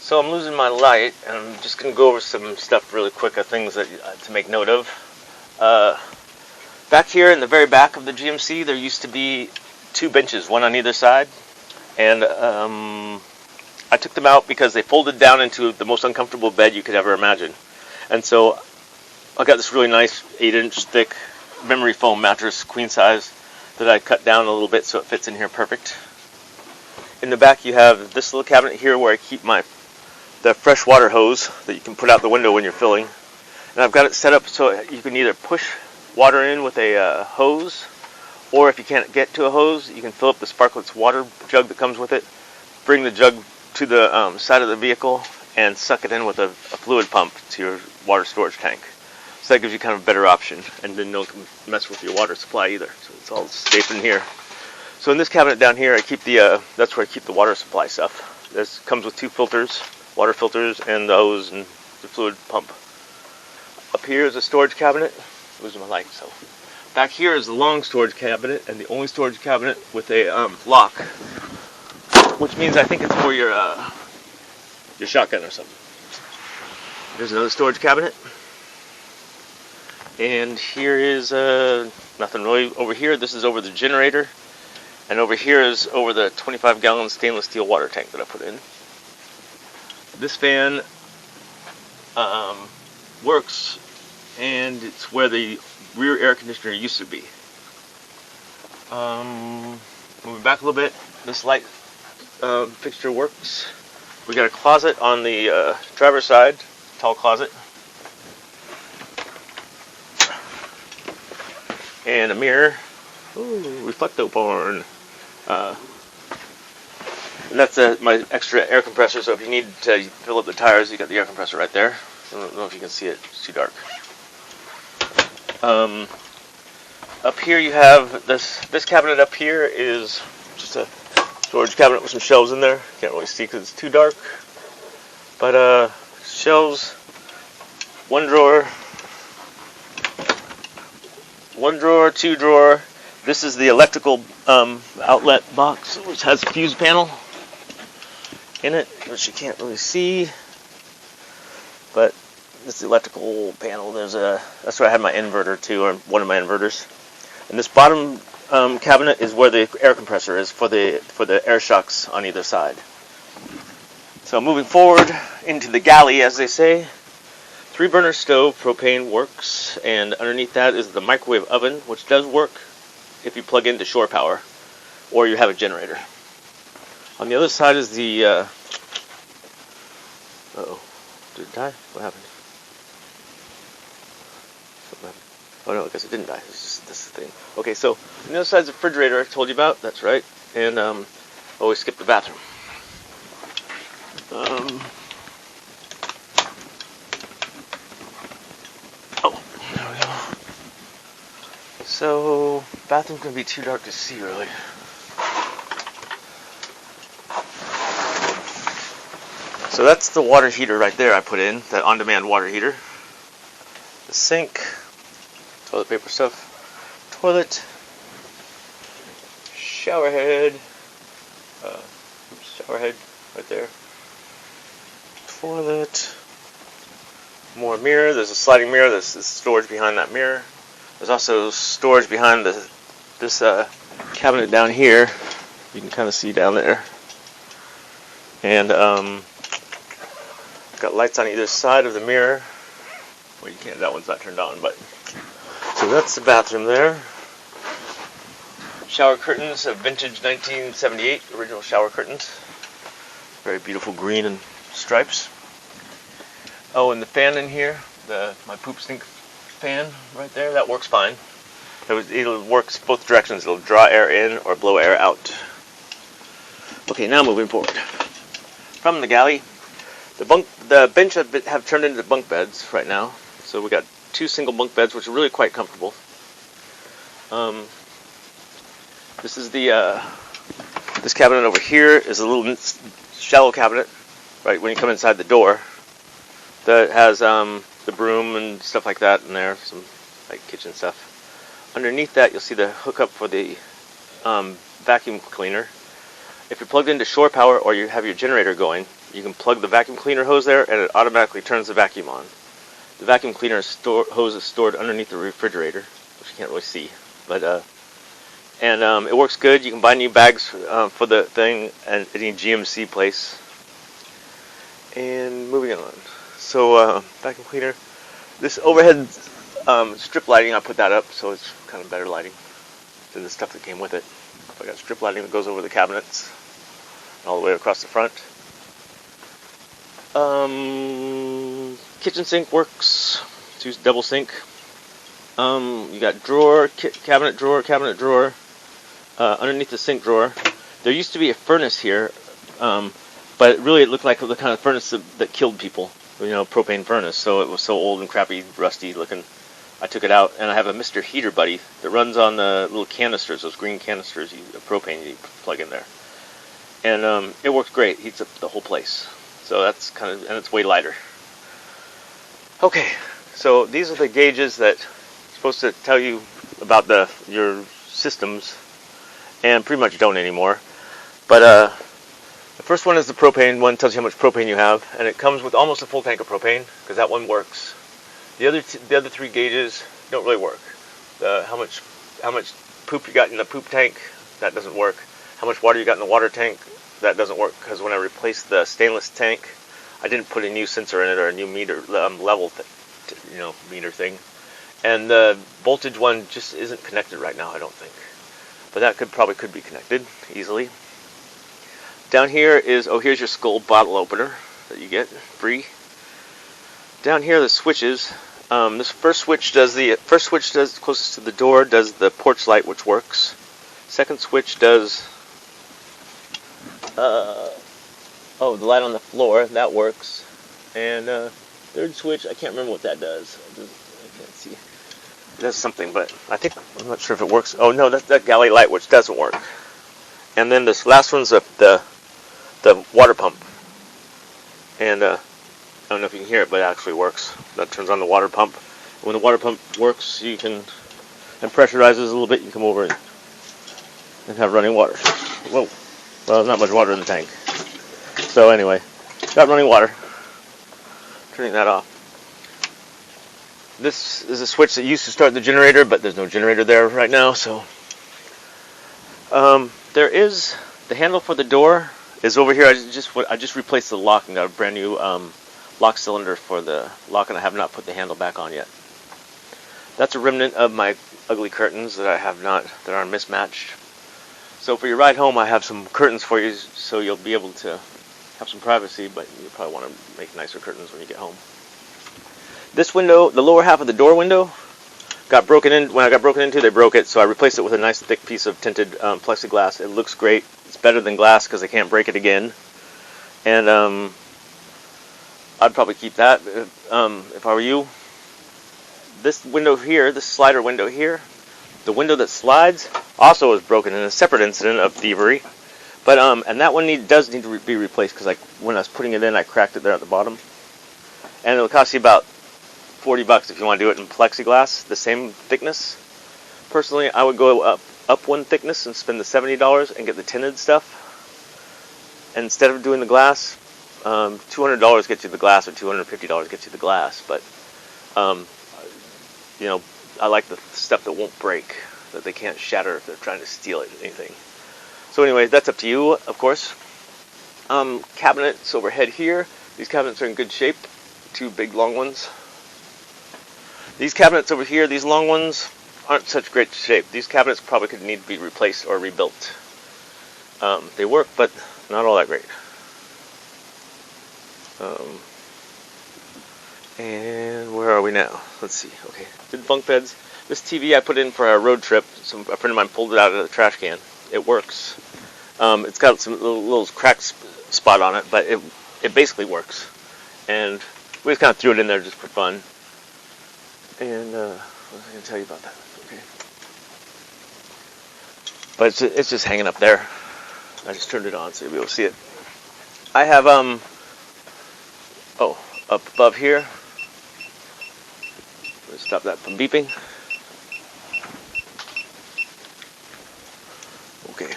So I'm losing my light, and I'm just going to go over some stuff really quick, things that to make note of. Back here in the very back of the GMC, there used to be two benches, one on either side, and I took them out because they folded down into the most uncomfortable bed you could ever imagine. And so I got this really nice 8-inch thick memory foam mattress, queen size, that I cut down a little bit so it fits in here perfect. In the back you have this little cabinet here where I keep the fresh water hose that you can put out the window when you're filling. And I've got it set up so you can either push water in with a hose, or if you can't get to a hose, you can fill up the Sparkletts water jug that comes with it, bring the jug to the side of the vehicle, and suck it in with a fluid pump to your water storage tank. So that gives you kind of a better option, and then no mess with your water supply either. So it's all safe in here. So in this cabinet down here, I keep that's where I keep the water supply stuff. This comes with 2 filters, water filters, and the hose and the fluid pump. Up here is a storage cabinet. Losing my light. So back here is the long storage cabinet, and the only storage cabinet with a lock, which means I think it's for your shotgun or something. There's another storage cabinet. And here is nothing really over here. This is over the generator. And over here is over the 25-gallon stainless steel water tank that I put in. This fan works, and it's where the rear air conditioner used to be. Moving back a little bit, this light fixture works. We got a closet on the driver's side, tall closet. And a mirror. Ooh, reflecto porn. And that's my extra air compressor, so if you need to fill up the tires, you got the air compressor right there. I don't know if you can see it, it's too dark. Up here you have this cabinet up here is just a storage cabinet with some shelves in there. Can't really see because it's too dark. But shelves, one drawer, 2 drawer. This is the electrical outlet box, which has a fuse panel in it, which you can't really see. But this is the electrical panel. That's where I had my inverter too, or one of my inverters. And this bottom cabinet is where the air compressor is for the air shocks on either side. So moving forward into the galley, as they say. 3-burner stove, propane works, and underneath that is the microwave oven, which does work if you plug into shore power or you have a generator. On the other side is the uh-oh, did it die? What happened? Something happened. Oh no, I guess it didn't die. It's just this thing. Okay, so on the other side is the refrigerator I told you about. That's right. And always skip the bathroom. There we go. So, bathroom's gonna be too dark to see, really. So that's the water heater right there I put in, that on-demand water heater. The sink, toilet paper stuff, toilet, shower head, shower head right there, toilet, more mirror. There's a sliding mirror. There's storage behind that mirror. There's also storage behind this cabinet down here. You can kind of see down there. And got lights on either side of the mirror. Well, you can't. That one's not turned on, but so that's the bathroom there. Shower curtains, a vintage 1978 original shower curtains. Very beautiful green and stripes. Oh, and the fan in here, my poop stink fan right there, that works fine. It'll work both directions. It'll draw air in or blow air out. Okay, now moving forward. From the galley, the bench have turned into bunk beds right now. So we got 2 single bunk beds, which are really quite comfortable. This is this cabinet over here is a little shallow cabinet, right when you come inside the door. That has the broom and stuff like that in there, some like kitchen stuff. Underneath that, you'll see the hookup for the vacuum cleaner. If you're plugged into shore power or you have your generator going, you can plug the vacuum cleaner hose there and it automatically turns the vacuum on. The vacuum cleaner hose is stored underneath the refrigerator, which you can't really see. But it works good. You can buy new bags for the thing at any GMC place. And moving on. So vacuum cleaner. This overhead strip lighting, I put that up so it's kind of better lighting than the stuff that came with it. I got strip lighting that goes over the cabinets all the way across the front. Kitchen sink works. It's double sink. You got drawer, cabinet drawer. Underneath the sink drawer, there used to be a furnace here, but really it looked like the kind of furnace that killed people. Propane furnace. So it was so old and crappy, rusty looking. I took it out, and I have a Mr. Heater Buddy that runs on the little canisters, those green canisters of propane you plug in there. And it works great. Heats up the whole place. So that's and it's way lighter. Okay, so these are the gauges that are supposed to tell you about your systems, and pretty much don't anymore. But the first one is the propane one, tells you how much propane you have, and it comes with almost a full tank of propane, because that one works. The other three gauges don't really work. How much poop you got in the poop tank, that doesn't work. How much water you got in the water tank, that doesn't work, because when I replaced the stainless tank, I didn't put a new sensor in it or a new meter level meter thing. And the voltage one just isn't connected right now, I don't think. But that probably could be connected easily. Down here is, here's your Skull bottle opener that you get free. Down here are the switches. This first switch does closest to the door, does the porch light, which works. Second switch does the light on the floor, that works. And third switch, I can't remember what that does. I can't see. It does something, but I'm not sure if it works. Oh no, that's that galley light, which doesn't work. And then this last one's the water pump. And I don't know if you can hear it, but it actually works. That turns on the water pump. When the water pump works, and pressurizes a little bit, you can come over and have running water. Whoa. Well, there's not much water in the tank. So anyway, got running water. Turning that off. This is a switch that used to start the generator, but there's no generator there right now, so there is the handle for the door is over here. I just replaced the lock and got a brand new lock cylinder for the lock, and I have not put the handle back on yet. That's a remnant of my ugly curtains that are mismatched. So for your ride home, I have some curtains for you, so you'll be able to have some privacy, but you probably want to make nicer curtains when you get home. This window, the lower half of the door window, got broken in. When I got broken into, they broke it, so I replaced it with a nice thick piece of tinted plexiglass. It looks great. It's better than glass because I can't break it again. And I'd probably keep that if I were you. This window here, this slider window here, the window that slides also was broken in a separate incident of thievery. But and that one does need to be replaced because when I was putting it in, I cracked it there at the bottom. And it'll cost you about $40 if you want to do it in plexiglass, the same thickness. Personally, I would go up one thickness and spend the $70 and get the tinted stuff. And instead of doing the glass, $200 gets you the glass, or $250 gets you the glass. But I like the stuff that won't break, that they can't shatter if they're trying to steal it or anything. So anyway, that's up to you, of course. Cabinets overhead here. These cabinets are in good shape. Two big long ones. These cabinets over here, these long ones, aren't such great shape. These cabinets probably could need to be replaced or rebuilt. They work, but not all that great. And where are we now? Let's see. Okay, did bunk beds. This TV I put in for our road trip. A friend of mine pulled it out of the trash can. It works. It's got some little crack spot on it, but it basically works. And we just kind of threw it in there just for fun. And what was I going to tell you about that? Okay. But it's just hanging up there. I just turned it on so you'll be able to see it. I have up above here. Let's stop that from beeping. Okay.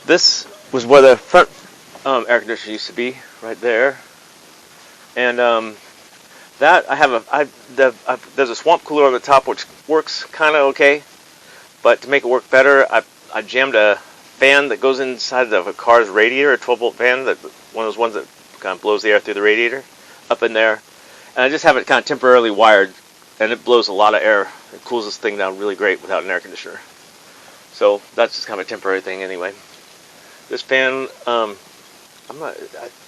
This was where the front air conditioner used to be, right there. And that there's a swamp cooler on the top, which works kind of okay. But to make it work better, I jammed a fan that goes inside of a car's radiator, a 12-volt fan, one of those ones that kind of blows the air through the radiator, up in there. And I just have it kind of temporarily wired, and it blows a lot of air. It cools this thing down really great without an air conditioner. So that's just kind of a temporary thing anyway. This fan,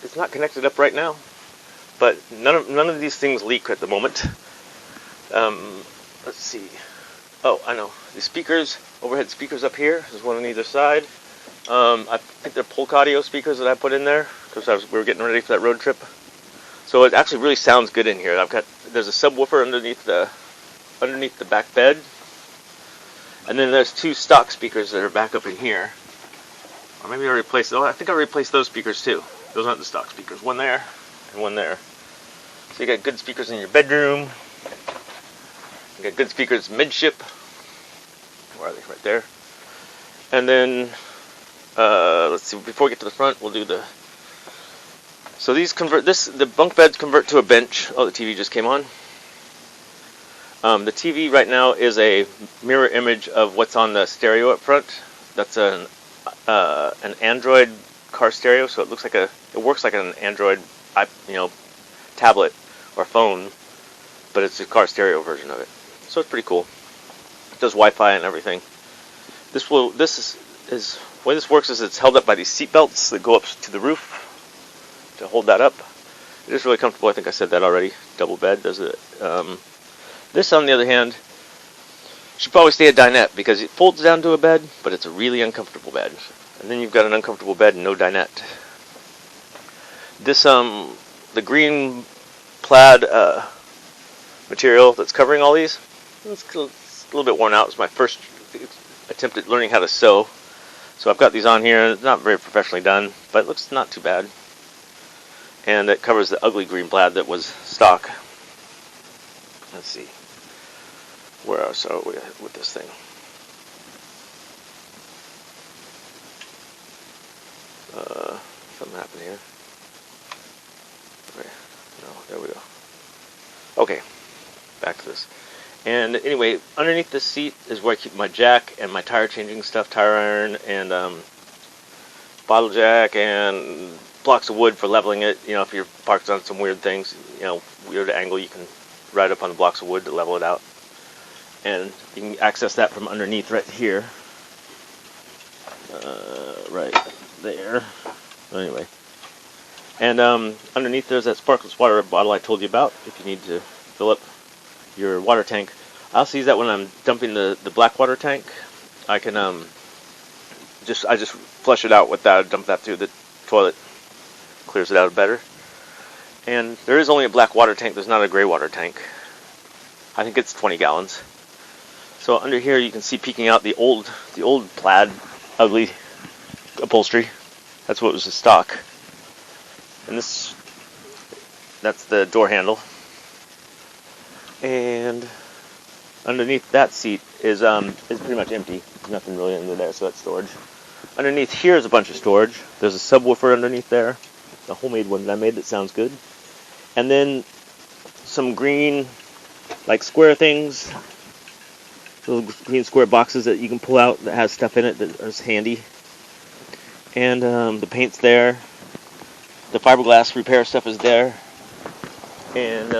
it's not connected up right now, but none of these things leak at the moment. Let's see. Oh, I know. The speakers, overhead speakers up here. There's one on either side. I think they're Polk Audio speakers that I put in there because we were getting ready for that road trip. So it actually really sounds good in here. There's a subwoofer underneath the back bed, and then there's two stock speakers that are back up in here. Or maybe I replaced. Oh, I think I replaced those speakers too. Those aren't the stock speakers. One there and one there. So you got good speakers in your bedroom. You got good speakers midship. Where are they? Right there. And then let's see. Before we get to the front, we'll do the. So these the bunk beds convert to a bench. Oh, the TV just came on. The TV right now is a mirror image of what's on the stereo up front. That's an Android car stereo, so it works like an Android, tablet or phone, but it's a car stereo version of it. So it's pretty cool. It does Wi-Fi and everything. The way this works is it's held up by these seat belts that go up to the roof to hold that up. It is really comfortable. I think I said that already. Double bed does it. This, on the other hand, should probably stay a dinette because it folds down to a bed, but it's a really uncomfortable bed. And then you've got an uncomfortable bed and no dinette. This, the green plaid material that's covering all these, it's a little bit worn out. It's my first attempt at learning how to sew. So I've got these on here. It's not very professionally done, but it looks not too bad. And it covers the ugly green plaid that was stock. Let's see. Where else are we with this thing? Something happened here. Okay. No, there we go. Okay. Back to this. And anyway, underneath this seat is where I keep my jack and my tire changing stuff, tire iron and bottle jack and blocks of wood for leveling it. You know, if you're parked on some weird things, weird angle, you can ride up on the blocks of wood to level it out. And you can access that from underneath right here. Right there. Anyway. And underneath there's that sparkless water bottle I told you about if you need to fill up your water tank. I also use that when I'm dumping the black water tank. I can I just flush it out with that, dump that through the toilet. Clears it out better. And there is only a black water tank, there's not a gray water tank. I think it's 20 gallons. So under here you can see peeking out the old plaid, ugly upholstery. That's what was the stock. And that's the door handle. And underneath that seat is pretty much empty. Nothing really under there, so that's storage. Underneath here is a bunch of storage. There's a subwoofer underneath there. The homemade one that I made that sounds good. And then some green, like square things. Little green square boxes that you can pull out that has stuff in it that is handy. And the paint's there. The fiberglass repair stuff is there. And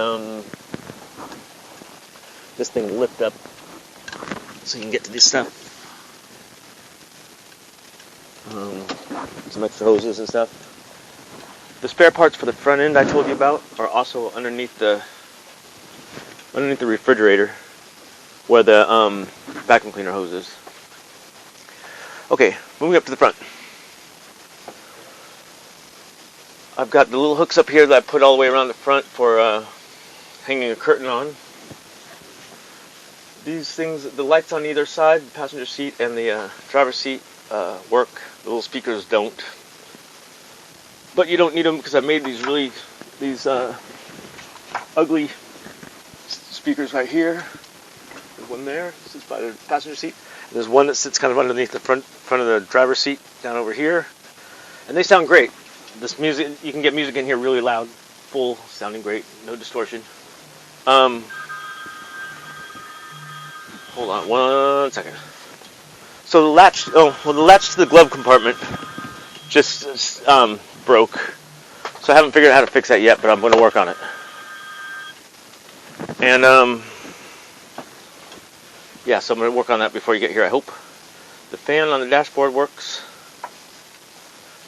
this thing will lift up so you can get to this stuff. Some extra hoses and stuff. The spare parts for the front end I told you about are also underneath the refrigerator where the vacuum cleaner hose is. Okay, moving up to the front. I've got the little hooks up here that I put all the way around the front for hanging a curtain on. These things, the lights on either side, the passenger seat and the driver's seat work. The little speakers don't. But you don't need them because I made these ugly speakers right here. There's one there. This is by the passenger seat. There's one that sits kind of underneath the front of the driver's seat down over here, and they sound great. This music, you can get music in here really loud, full, sounding great, no distortion. Hold on one second. So the latch to the glove compartment just broke. So I haven't figured out how to fix that yet, but I'm going to work on it. And yeah, so I'm going to work on that before you get here, I hope. The fan on the dashboard works.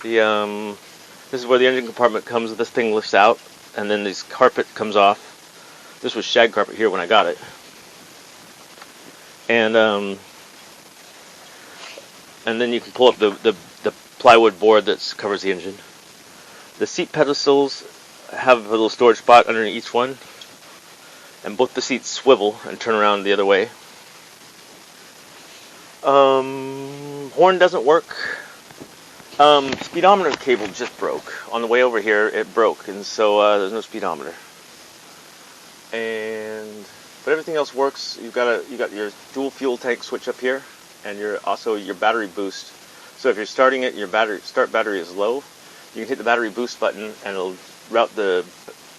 This is where the engine compartment comes. This thing lifts out, and then this carpet comes off. This was shag carpet here when I got it. And then you can pull up the plywood board that covers the engine. The seat pedestals have a little storage spot underneath each one, and both the seats swivel and turn around the other way. Horn doesn't work. Speedometer cable just broke. On the way over here, it broke, and so there's no speedometer. But everything else works. You got your dual fuel tank switch up here, and your battery boost. So if you're starting it, your start battery is low. You can hit the battery boost button, and it'll route the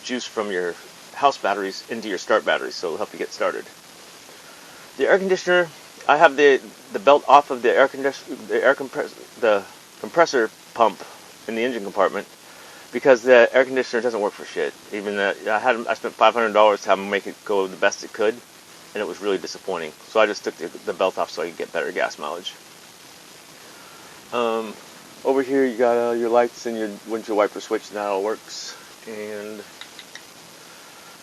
juice from your house batteries into your start battery, so it'll help you get started. The air conditioner, I have the belt off of the compressor pump in the engine compartment because the air conditioner doesn't work for shit. Even I spent $500 to have them make it go the best it could, and it was really disappointing. So I just took the belt off so I could get better gas mileage. Over here you got your lights and your windshield wiper switch, and that all works. And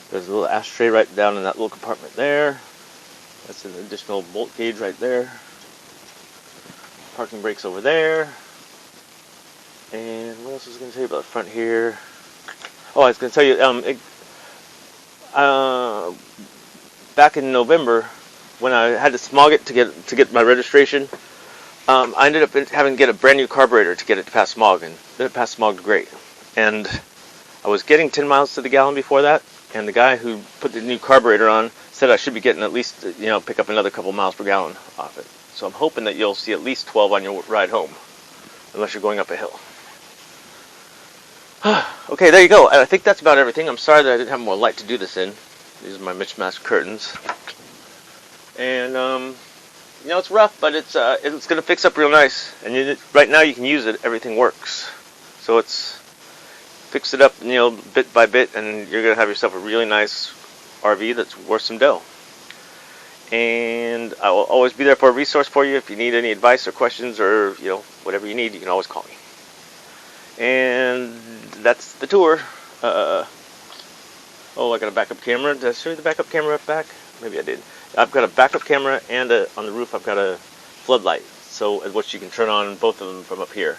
there's a little ashtray right down in that little compartment there. That's an additional bolt gauge right there. Parking brakes over there. And what else was I going to tell you about the front here? Oh, I was going to tell you, back in November, when I had to smog it to get my registration, I ended up having to get a brand new carburetor to get it to pass smog, and it passed smog great. And I was getting 10 miles to the gallon before that, and the guy who put the new carburetor on said I should be getting at least, pick up another couple miles per gallon off it. So I'm hoping that you'll see at least 12 on your ride home, unless you're going up a hill. Okay, there you go. I think that's about everything. I'm sorry that I didn't have more light to do this in. These are my mismatched curtains. And, it's rough, but it's going to fix up real nice. And right now you can use it. Everything works. So it's fix it up, bit by bit, and you're going to have yourself a really nice RV that's worth some dough. And I will always be there for a resource for you. If you need any advice or questions or, whatever you need, you can always call me. And that's the tour. I got a backup camera. Did I show you the backup camera up back? Maybe I did. I've got a backup camera, and on the roof I've got a floodlight, which you can turn on both of them from up here.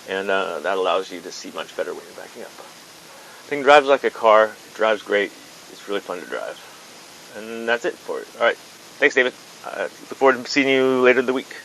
And that allows you to see much better when you're backing up. The thing drives like a car. It drives great. It's really fun to drive. And that's it for it. All right. Thanks, David. I look forward to seeing you later in the week.